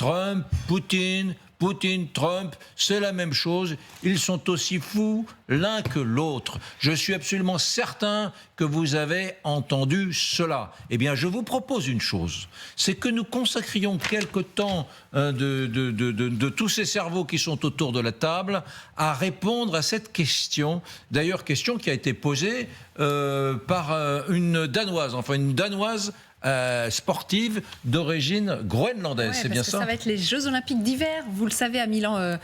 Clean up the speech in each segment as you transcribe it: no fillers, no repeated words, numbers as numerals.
Trump, Poutine, Poutine, Trump, c'est la même chose. Ils sont aussi fous l'un que l'autre. Je suis absolument certain que vous avez entendu cela. Eh bien, je vous propose une chose, c'est que nous consacrions quelque temps de tous ces cerveaux qui sont autour de la table à répondre à cette question. D'ailleurs, question qui a été posée par une Danoise, sportive d'origine groenlandaise, c'est bien ça? Ça va être les Jeux Olympiques d'hiver. Vous le savez, à Milan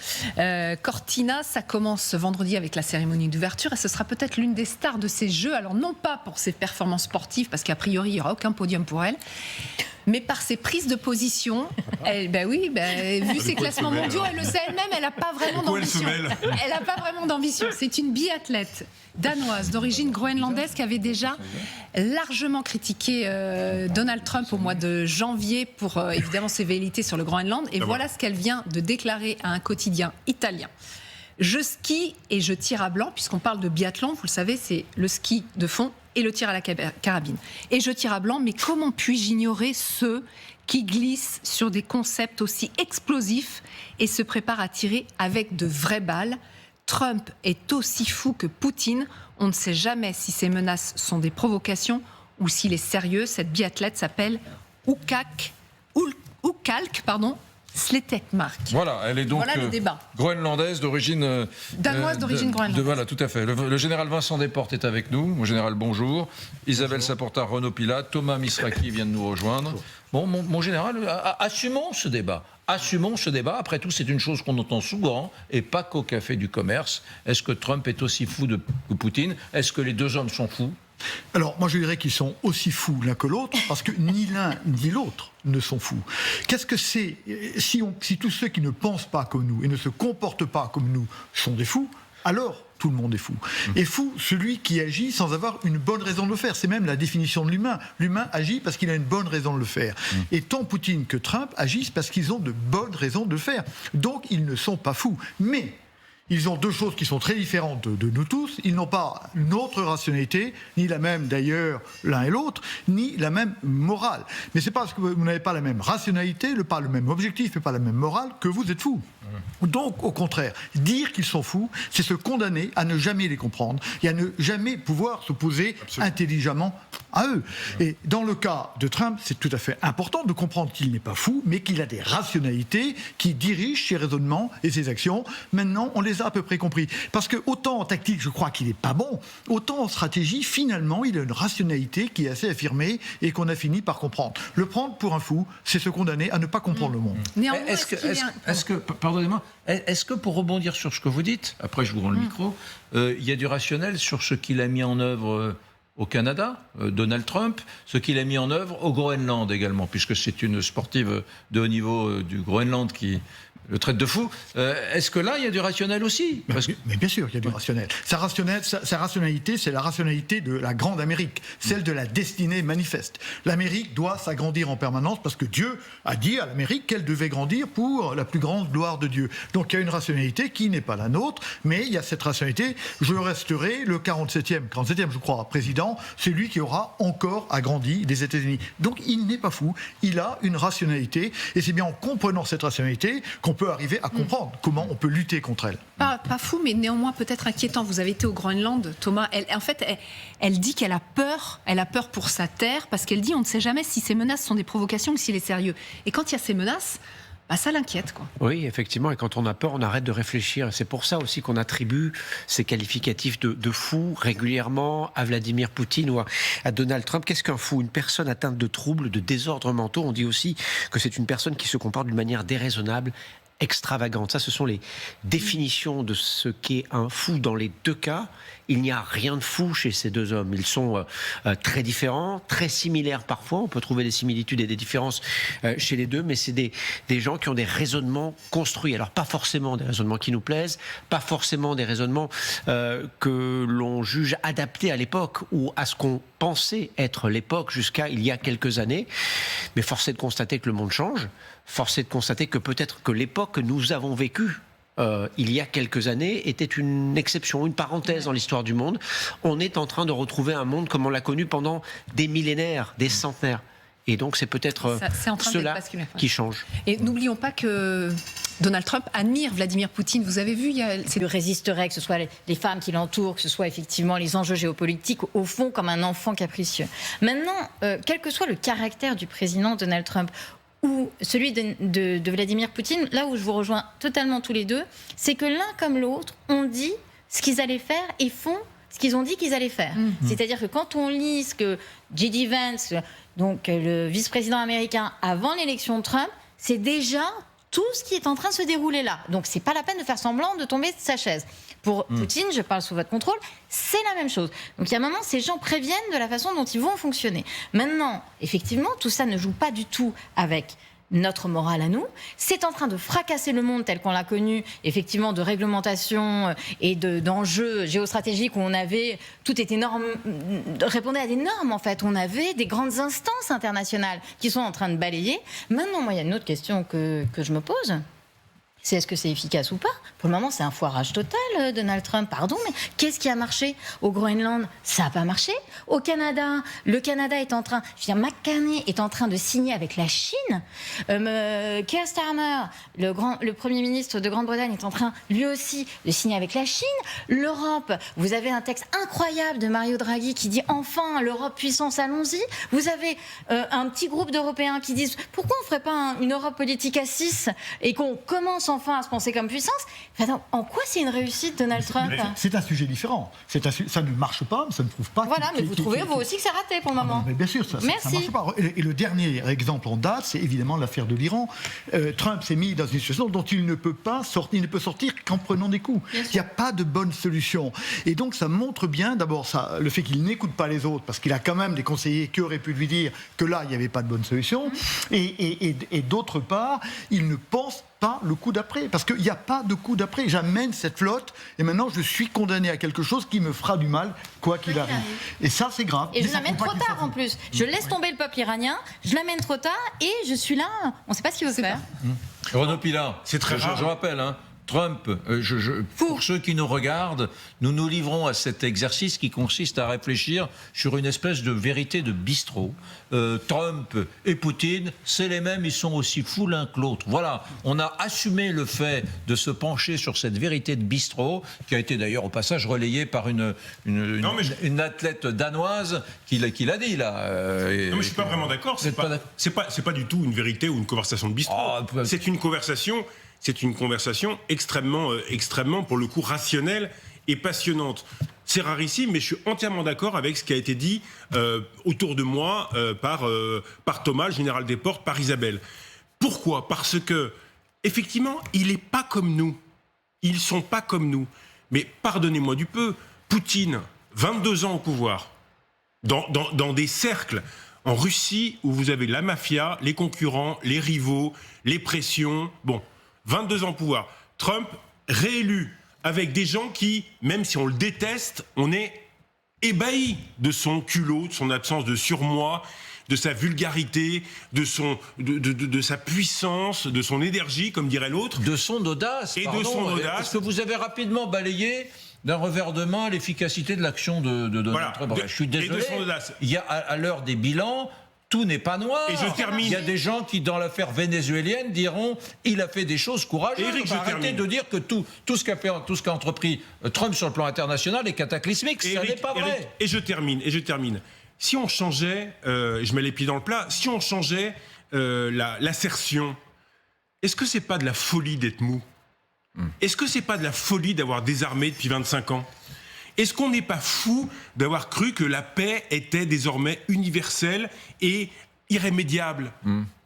Cortina, ça commence vendredi avec la cérémonie d'ouverture et ce sera peut-être l'une des stars de ces Jeux. Alors non pas pour ses performances sportives, parce qu'a priori il n'y aura aucun podium pour elle, mais par ses prises de position. Vu ses classements mondiaux, elle le sait elle-même, elle n'a pas vraiment d'ambition. Elle n'a pas vraiment d'ambition. C'est une biathlète danoise d'origine groenlandaise qui avait déjà largement critiqué Donald Trump au mois de janvier pour évidemment ses velléités sur le Groenland. Et voilà ce qu'elle vient de déclarer à un quotidien italien. Je skie et je tire à blanc, puisqu'on parle de biathlon, vous le savez, c'est le ski de fond et le tir à la carabine. Et je tire à blanc, mais comment puis-je ignorer ceux qui glissent sur des concepts aussi explosifs et se préparent à tirer avec de vraies balles? Trump est aussi fou que Poutine. On ne sait jamais si ces menaces sont des provocations ou s'il est sérieux. Cette biathlète s'appelle Ukalk Sletekmark. Voilà, elle est donc le débat. Groenlandaise d'origine... Danoise d'origine groenlandaise. Voilà, tout à fait. Le général Vincent Desportes est avec nous. Mon général, bonjour. Isabelle Saporta, Renaud Pilate. Thomas Misraki vient de nous rejoindre. Bon, mon général, assumons ce débat. Assumons ce débat. Après tout, c'est une chose qu'on entend souvent, et pas qu'au Café du Commerce. Est-ce que Trump est aussi fou que Poutine? Est-ce que les deux hommes sont fous? Alors, moi, je dirais qu'ils sont aussi fous l'un que l'autre, parce que ni l'un ni l'autre ne sont fous. Qu'est-ce que c'est si tous ceux qui ne pensent pas comme nous et ne se comportent pas comme nous sont des fous, alors tout le monde est fou. Et fou, celui qui agit sans avoir une bonne raison de le faire. C'est même la définition de l'humain. L'humain agit parce qu'il a une bonne raison de le faire. Et tant Poutine que Trump agissent parce qu'ils ont de bonnes raisons de le faire. Donc, ils ne sont pas fous. Mais ils ont deux choses qui sont très différentes de nous tous. Ils n'ont pas notre rationalité, ni la même d'ailleurs l'un et l'autre, ni la même morale. Mais c'est pas parce que vous n'avez pas la même rationalité, pas le même objectif et pas la même morale que vous êtes fou. Donc, au contraire, dire qu'ils sont fous, c'est se condamner à ne jamais les comprendre et à ne jamais pouvoir s'opposer intelligemment à eux. Et dans le cas de Trump, c'est tout à fait important de comprendre qu'il n'est pas fou, mais qu'il a des rationalités qui dirigent ses raisonnements et ses actions. Maintenant, on les a à peu près compris. Parce que autant en tactique, je crois qu'il n'est pas bon, autant en stratégie, finalement, il a une rationalité qui est assez affirmée et qu'on a fini par comprendre. Le prendre pour un fou, c'est se condamner à ne pas comprendre le monde. Néanmoins, Pardonnez-moi, est-ce que pour rebondir sur ce que vous dites, après je vous rends le micro, il y a du rationnel sur ce qu'il a mis en œuvre au Canada, Donald Trump, ce qu'il a mis en œuvre au Groenland également, puisque c'est une sportive de haut niveau du Groenland qui le traite de fou. Est-ce que là, il y a du rationnel aussi? Mais bien sûr, il y a du rationnel. Sa rationalité, c'est la rationalité de la grande Amérique, celle de la destinée manifeste. L'Amérique doit s'agrandir en permanence parce que Dieu a dit à l'Amérique qu'elle devait grandir pour la plus grande gloire de Dieu. Donc il y a une rationalité qui n'est pas la nôtre, mais il y a cette rationalité. Je resterai le 47e, je crois, président, c'est lui qui aura encore agrandi les États-Unis. Donc il n'est pas fou, il a une rationalité, et c'est bien en comprenant cette rationalité qu'on peut arriver à comprendre comment on peut lutter contre elle. Pas fou, mais néanmoins peut-être inquiétant. Vous avez été au Groenland, Thomas. Elle dit qu'elle a peur. Elle a peur pour sa terre, parce qu'elle dit on ne sait jamais si ces menaces sont des provocations ou s'il est sérieux. Et quand il y a ces menaces, ça l'inquiète, quoi. Oui, effectivement, et quand on a peur, on arrête de réfléchir. C'est pour ça aussi qu'on attribue ces qualificatifs de fou régulièrement à Vladimir Poutine ou à Donald Trump. Qu'est-ce qu'un fou? Une personne atteinte de troubles, de désordres mentaux. On dit aussi que c'est une personne qui se comporte d'une manière déraisonnable, extravagante. Ça, ce sont les définitions de ce qu'est un fou dans les deux cas. Il n'y a rien de fou chez ces deux hommes. Ils sont très différents, très similaires parfois. On peut trouver des similitudes et des différences chez les deux, mais c'est des gens qui ont des raisonnements construits. Alors, pas forcément des raisonnements qui nous plaisent, pas forcément des raisonnements que l'on juge adaptés à l'époque ou à ce qu'on pensait être l'époque jusqu'à il y a quelques années. Mais force est de constater que le monde change. Force est de constater que peut-être que l'époque que nous avons vécue il y a quelques années était une exception, une parenthèse dans l'histoire du monde. On est en train de retrouver un monde comme on l'a connu pendant des millénaires, des centenaires. Et donc c'est peut-être C'est en train d'être cela basculé, ouais. qui change. Et n'oublions pas que Donald Trump admire Vladimir Poutine. Vous avez vu, C'est le résisterait, que ce soit les femmes qui l'entourent, que ce soit effectivement les enjeux géopolitiques, au fond comme un enfant capricieux. Maintenant, quel que soit le caractère du président Donald Trump, ou celui de Vladimir Poutine, là où je vous rejoins totalement tous les deux, c'est que l'un comme l'autre ont dit ce qu'ils allaient faire et font ce qu'ils ont dit qu'ils allaient faire. C'est-à-dire que quand on lit ce que J.D. Vance, donc le vice-président américain, avant l'élection de Trump, c'est déjà tout ce qui est en train de se dérouler là. Donc c'est pas la peine de faire semblant de tomber de sa chaise. Pour Poutine, je parle sous votre contrôle, c'est la même chose. Donc il y a un moment, ces gens préviennent de la façon dont ils vont fonctionner. Maintenant, effectivement, tout ça ne joue pas du tout avec notre morale à nous. C'est en train de fracasser le monde tel qu'on l'a connu, effectivement, de réglementation et d'enjeux géostratégiques où on avait, tout était répondait à des normes en fait. On avait des grandes instances internationales qui sont en train de balayer. Maintenant, moi, il y a une autre question que je me pose. C'est est-ce que c'est efficace ou pas? Pour le moment, c'est un foirage total, Donald Trump. Pardon, mais qu'est-ce qui a marché au Groenland? Ça n'a pas marché. Au Canada, le Canada est en train... Je veux dire, McCartney est en train de signer avec la Chine. Keir Starmer, le Premier ministre de Grande-Bretagne, est en train, lui aussi, de signer avec la Chine. L'Europe, vous avez un texte incroyable de Mario Draghi qui dit « Enfin, l'Europe puissance, allons-y ». Vous avez un petit groupe d'Européens qui disent « Pourquoi on ne ferait pas une Europe politique à 6 et qu'on commence enfin à se penser comme puissance ?» Enfin, en quoi c'est une réussite, Donald Trump? C'est un sujet différent. Ça ne marche pas, ça ne prouve pas. Voilà, mais vous trouvez vous aussi que c'est raté pour le moment. Mais bien sûr, ça ne marche pas. Et le dernier exemple en date, c'est évidemment l'affaire de l'Iran. Trump s'est mis dans une situation dont il ne peut pas sortir, il ne peut sortir qu'en prenant des coups. Il n'y a pas de bonne solution. Et donc ça montre bien, d'abord, le fait qu'il n'écoute pas les autres, parce qu'il a quand même des conseillers qui auraient pu lui dire que là, il n'y avait pas de bonne solution. Et d'autre part, il ne pense pas le coup d'après, parce qu'il n'y a pas de coup d'après. J'amène cette flotte et maintenant je suis condamné à quelque chose qui me fera du mal, quoi qu'il arrive. Et ça, c'est grave. Et je l'amène trop tard en plus. Je laisse tomber le peuple iranien, je l'amène trop tard et je suis là. On ne sait pas ce qu'il veut faire. Renaud Pilat, c'est très rare. Je rappelle, Trump, pour ceux qui nous regardent, nous nous livrons à cet exercice qui consiste à réfléchir sur une espèce de vérité de bistrot. Trump et Poutine, c'est les mêmes, ils sont aussi fous l'un que l'autre. Voilà, on a assumé le fait de se pencher sur cette vérité de bistrot, qui a été d'ailleurs au passage relayée par une athlète danoise qui l'a dit là. Non, mais je ne suis pas vraiment d'accord. C'est pas du tout une vérité ou une conversation de bistrot. C'est une conversation. C'est une conversation extrêmement, pour le coup, rationnelle et passionnante. C'est rarissime, mais je suis entièrement d'accord avec ce qui a été dit autour de moi par Thomas, le général Desportes, par Isabelle. Pourquoi ? Parce que, effectivement, il n'est pas comme nous. Ils ne sont pas comme nous. Mais pardonnez-moi du peu, Poutine, 22 ans au pouvoir, dans des cercles en Russie où vous avez la mafia, les concurrents, les rivaux, les pressions... Bon, 22 ans au pouvoir. Trump, réélu, avec des gens qui, même si on le déteste, on est ébahi de son culot, de son absence de surmoi, de sa vulgarité, de sa puissance, de son énergie, comme dirait l'autre. De son audace. Et de son audace. Est-ce que vous avez rapidement balayé d'un revers de main l'efficacité de l'action de Donald Trump? Je suis désolé. Et de son audace. Il y a, à l'heure des bilans... Tout n'est pas noir. Et je termine. Il y a des gens qui, dans l'affaire vénézuélienne, diront il a fait des choses courageuses. Éric, arrêtez de dire que tout ce qu'a entrepris Trump sur le plan international est cataclysmique. Ça n'est pas vrai. Et je termine. Si on changeait, je mets les pieds dans le plat, si on changeait l'assertion, est-ce que c'est pas de la folie d'être mou ? Est-ce que c'est pas de la folie d'avoir désarmé depuis 25 ans ? Est-ce qu'on n'est pas fou d'avoir cru que la paix était désormais universelle et irrémédiable ?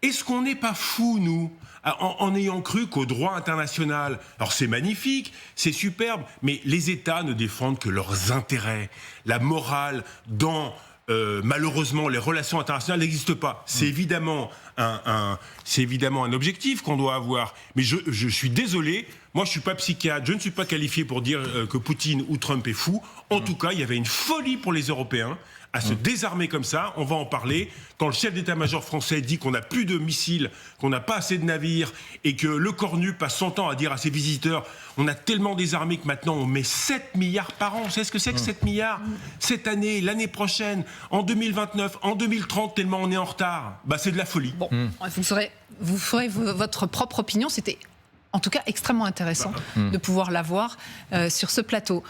Est-ce qu'on n'est pas fou, nous, en ayant cru qu'au droit international, alors c'est magnifique, c'est superbe, mais les États ne défendent que leurs intérêts. La morale dans... malheureusement, les relations internationales n'existent pas. C'est évidemment un objectif qu'on doit avoir. Mais je suis désolé, moi je ne suis pas psychiatre, je ne suis pas qualifié pour dire que Poutine ou Trump est fou. En tout cas, il y avait une folie pour les Européens à se désarmer comme ça, on va en parler. Quand le chef d'état-major français dit qu'on n'a plus de missiles, qu'on n'a pas assez de navires, et que le Cornu passe son temps à dire à ses visiteurs, on a tellement désarmé que maintenant on met 7 milliards par an. Vous savez ce que c'est que 7 milliards cette année, l'année prochaine, en 2029, en 2030, tellement on est en retard. C'est de la folie. Bon, vous ferez votre propre opinion. C'était en tout cas extrêmement intéressant de pouvoir l'avoir sur ce plateau.